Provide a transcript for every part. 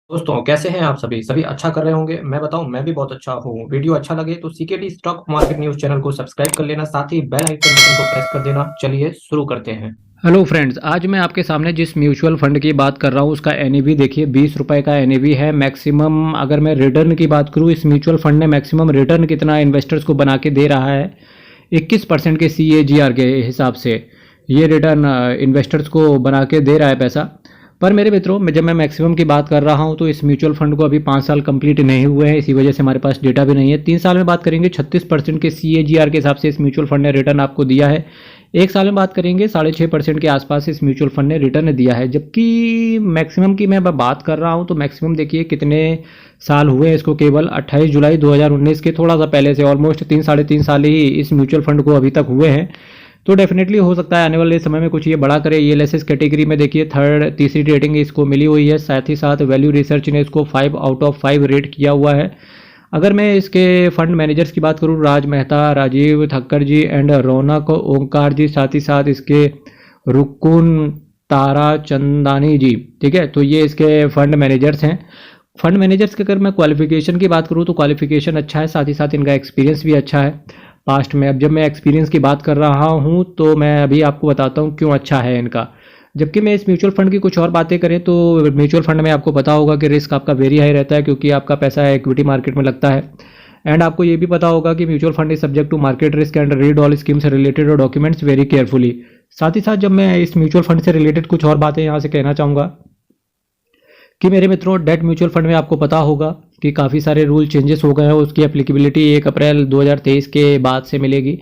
दोस्तों कैसे हैं आप सभी सभी अच्छा कर रहे होंगे। मैं बताऊं, मैं भी बहुत अच्छा हूँ। वीडियो अच्छा लगे तो CKD stock market news channel को सब्सक्राइब कर लेना, साथ ही बेल आइकन बटन को प्रेस कर देना। चलिए शुरू करते हैं। हेलो फ्रेंड्स, आज मैं आपके सामने जिस म्यूचुअल फंड की बात कर रहा हूँ उसका एनएवी देखिए 20 रुपये का एनएवी है। मैक्सिमम अगर मैं रिटर्न की बात करूँ, इस म्यूचुअल फंड ने मैक्सिमम रिटर्न कितना इन्वेस्टर्स को बना के दे रहा है, 21% के CAGR के हिसाब से ये रिटर्न इन्वेस्टर्स को बना के दे रहा है पैसा। पर मेरे मित्रों, जब मैं मैक्सिमम की बात कर रहा हूँ तो इस म्यूचुअल फंड को अभी 5 साल कंप्लीट नहीं हुए हैं, इसी वजह से हमारे पास डेटा भी नहीं है। 3 साल में बात करेंगे 36% के CAGR के हिसाब से इस म्यूचुअल फंड ने रिटर्न आपको दिया है। 1 साल में बात करेंगे 6.5% के आसपास इस म्यूचुअल फंड ने रिटर्न दिया है। जबकि मैक्सिमम की मैं बात कर रहा हूँ तो मैक्सिमम देखिए कितने साल हुए हैं इसको, केवल 28 जुलाई 2019 के थोड़ा सा पहले से ऑलमोस्ट 3 साढ़े 3 साल ही इस म्यूचुअल फंड को अभी तक हुए हैं। तो डेफिनेटली हो सकता है आने वाले समय में कुछ ये बड़ा करे। ELSS कैटेगरी में देखिए तीसरी रेटिंग इसको मिली हुई है। साथ ही साथ वैल्यू रिसर्च ने इसको 5/5 रेट किया हुआ है। अगर मैं इसके फंड मैनेजर्स की बात करूँ, राज मेहता, राजीव थक्कर जी एंड रौनक ओंकार जी, साथ ही साथ इसके रुकुन तारा चंदानी जी, ठीक है, तो ये इसके फंड मैनेजर्स हैं। फंड मैनेजर्स की अगर मैं क्वालिफिकेशन की बात करूँ तो क्वालिफिकेशन अच्छा है, साथ ही साथ इनका एक्सपीरियंस भी अच्छा है पास्ट में। अब जब मैं एक्सपीरियंस की बात कर रहा हूँ तो मैं अभी आपको बताता हूँ क्यों अच्छा है इनका। जबकि मैं इस म्यूचुअल फंड की कुछ और बातें करें तो म्यूचुअल फंड में आपको पता होगा कि रिस्क आपका वेरी हाई रहता है, क्योंकि आपका पैसा इक्विटी मार्केट में लगता है। एंड आपको ये भी पता होगा कि mutual fund is subject to market risk and read all schemes related documents very carefully. साथ ही साथ जब मैं इस म्यूचुअल फंड से रिलेटेड कुछ और बातें यहाँ से कहना चाहूँगा कि मेरे मित्रों, डेट म्यूचुअल फंड में आपको पता होगा कि काफ़ी सारे रूल चेंजेस हो गए हैं। उसकी एप्लीकेबिलिटी 1 अप्रैल 2023 के बाद से मिलेगी।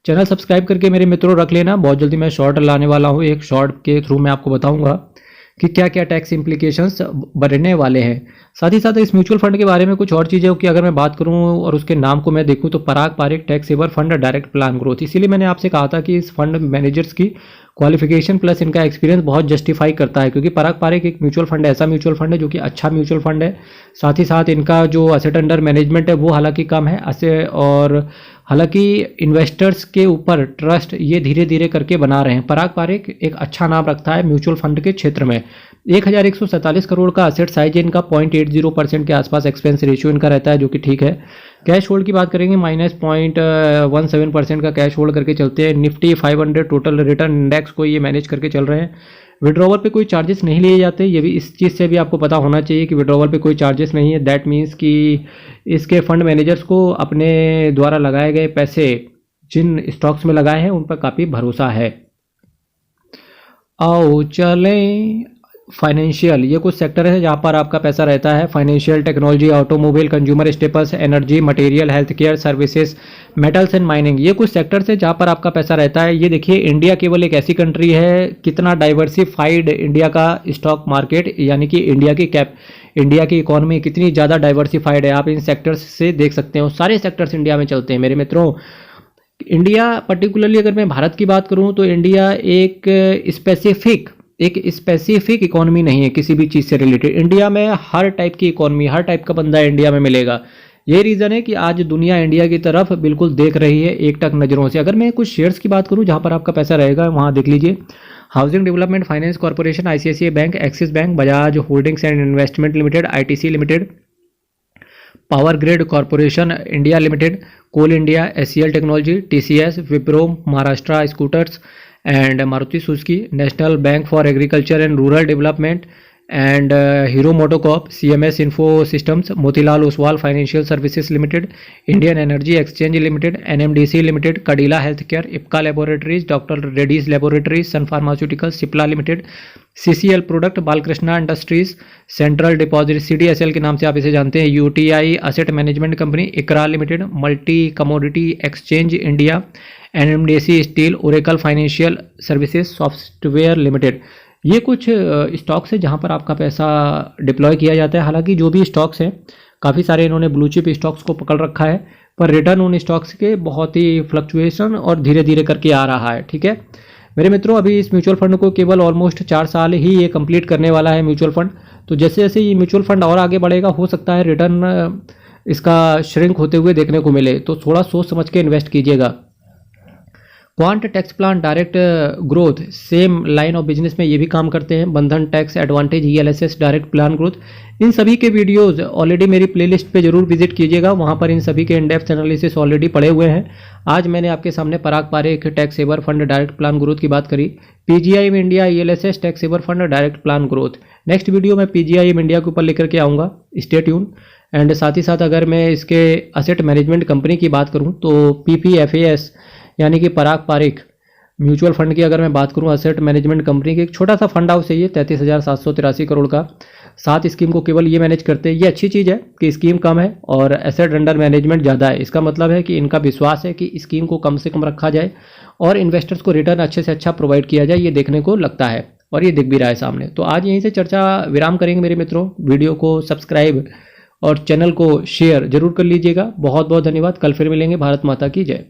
चैनल सब्सक्राइब करके मेरे मित्रों रख लेना, बहुत जल्दी मैं शॉर्ट लाने वाला हूँ। एक शॉर्ट के थ्रू मैं आपको बताऊंगा कि क्या क्या टैक्स इम्प्लीकेशंस बनने वाले हैं। साथ ही साथ इस म्यूचुअल फंड के बारे में कुछ और चीज़ें की अगर मैं बात करूं और उसके नाम को मैं देखूं तो Parag Parikh tax saver fund direct plan growth. इसीलिए मैंने आपसे कहा था कि इस फंड मैनेजर्स की क्वालिफिकेशन प्लस इनका एक्सपीरियंस बहुत जस्टिफाई करता है, क्योंकि पराग पारिक एक म्यूचुअल फंड ऐसा म्यूचुअल फंड है जो कि अच्छा म्यूचुअल फंड है। साथ ही साथ इनका जो असेट अंडर मैनेजमेंट है वो हालांकि कम है और हालांकि इन्वेस्टर्स के ऊपर ट्रस्ट ये धीरे धीरे करके बना रहे हैं। पराग पारिक एक अच्छा नाम रखता है म्यूचुअल फंड के क्षेत्र में। 1147 करोड़ का असेट साइज है इनका, 0.80% के आसपास एक्सपेंस रेशियो इनका रहता है, जो कि ठीक है। कैश होल्ड की बात करेंगे, -0.17% का कैश होल्ड करके चलते हैं। निफ्टी 500 टोटल रिटर्न इंडेक्स को ये मैनेज करके चल रहे हैं। विड्रॉवल पे कोई चार्जेस नहीं लिए जाते, ये भी इस चीज़ से भी आपको पता होना चाहिए कि विड्रॉवल पे कोई चार्जेस नहीं है। दैट मीन्स कि इसके फंड मैनेजर्स को अपने द्वारा लगाए गए पैसे जिन स्टॉक्स में लगाए हैं उन पर काफ़ी भरोसा है। आओ चलें फाइनेंशियल, ये कुछ सेक्टर है जहाँ पर आपका पैसा रहता है। Financial, technology, automobile, consumer staples, energy, material, health care services, metals and mining, ये कुछ सेक्टर्स है जहाँ पर आपका पैसा रहता है। ये देखिए, इंडिया केवल एक ऐसी कंट्री है, कितना डाइवर्सिफाइड इंडिया का स्टॉक मार्केट, यानी कि इंडिया की इकोनॉमी कितनी ज़्यादा डाइवर्सिफाइड है, आप इन सेक्टर्स से देख सकते हो। सारे सेक्टर्स इंडिया में चलते हैं मेरे मित्रों। इंडिया पर्टिकुलरली अगर मैं भारत की बात करूं तो इंडिया एक स्पेसिफिक इकोनॉमी नहीं है किसी भी चीज़ से रिलेटेड। इंडिया में हर टाइप की इकोनॉमी, हर टाइप का बंदा इंडिया में मिलेगा। ये रीज़न है कि आज दुनिया इंडिया की तरफ बिल्कुल देख रही है एकटक नज़रों से। अगर मैं कुछ शेयर्स की बात करूं जहां पर आपका पैसा रहेगा, वहां देख लीजिए। Housing development finance corporation, ICICI bank, Axis bank, Bajaj holdings and investment limited, ITC limited, power grid corporation India limited, Coal India, SCL technology, TCS, Wipro, Maharashtra scooters and Maruti Suzuki, national bank for agriculture and rural development and Hero MotoCorp, CMS info systems, Motilal Oswal financial services limited, Indian energy exchange limited, NMDC limited, Cadila health care, Ipca laboratories, doctor Reddy's laboratories, Sun pharmaceutical, Cipla limited, CCL product, Balkrishna industries, central deposit CDSL के नाम से आप इसे जानते हैं, UTI asset management company, ICRA limited, multi commodity exchange India, NMDC steel, Oracle financial services software limited. ये कुछ stocks है जहां पर आपका पैसा डिप्लॉय किया जाता है। हालांकि जो भी स्टॉक्स हैं, काफ़ी सारे इन्होंने ब्लू चिप स्टॉक्स को पकड़ रखा है, पर रिटर्न उन स्टॉक्स के बहुत ही फ्लक्चुएशन और धीरे धीरे करके आ रहा है। ठीक है मेरे मित्रों, अभी इस म्यूचुअल फंड को केवल ऑलमोस्ट 4 साल ही ये कंप्लीट करने वाला है म्यूचुअल फंड। तो जैसे जैसे ये म्यूचुअल फंड और आगे बढ़ेगा, हो सकता है रिटर्न इसका श्रिंक होते हुए देखने को मिले, तो थोड़ा सोच समझ के इन्वेस्ट कीजिएगा। Quant tax plan, direct growth, same line of business में ये भी काम करते हैं। Bandhan tax advantage, ELSS, direct plan growth, इन सभी के वीडियोस ऑलरेडी मेरी प्लेलिस्ट पे जरूर विजिट कीजिएगा, वहाँ पर इन सभी के इन डेप्थ एनालिसिस ऑलरेडी पड़े हुए हैं। आज मैंने आपके सामने Parag Parekh tax saver fund direct plan growth की बात करी, PGIM India ELSS tax saver fund direct plan growth. Next video मैं PGIM इंडिया के ऊपर लेकर के आऊँगा, स्टे ट्यून। एंड साथ ही साथ अगर मैं इसके असेट मैनेजमेंट कंपनी की बात करूँ तो PPFAS यानी कि पराग पारेख म्यूचुअल फंड की अगर मैं बात करूं, असेट मैनेजमेंट कंपनी की एक छोटा सा फंड हाउस है ये, 33,783 करोड़ का, 7 स्कीम को केवल ये मैनेज करते हैं। ये अच्छी चीज़ है कि स्कीम कम है और एसेट अंडर मैनेजमेंट ज़्यादा है। इसका मतलब है कि इनका विश्वास है कि स्कीम को कम से कम रखा जाए और इन्वेस्टर्स को रिटर्न अच्छे से अच्छा प्रोवाइड किया जाए, ये देखने को लगता है और ये दिख भी रहा है सामने। तो आज यहीं से चर्चा विराम करेंगे मेरे मित्रों। वीडियो को सब्सक्राइब और चैनल को शेयर जरूर कर लीजिएगा। बहुत बहुत धन्यवाद। कल फिर मिलेंगे। भारत माता की जय।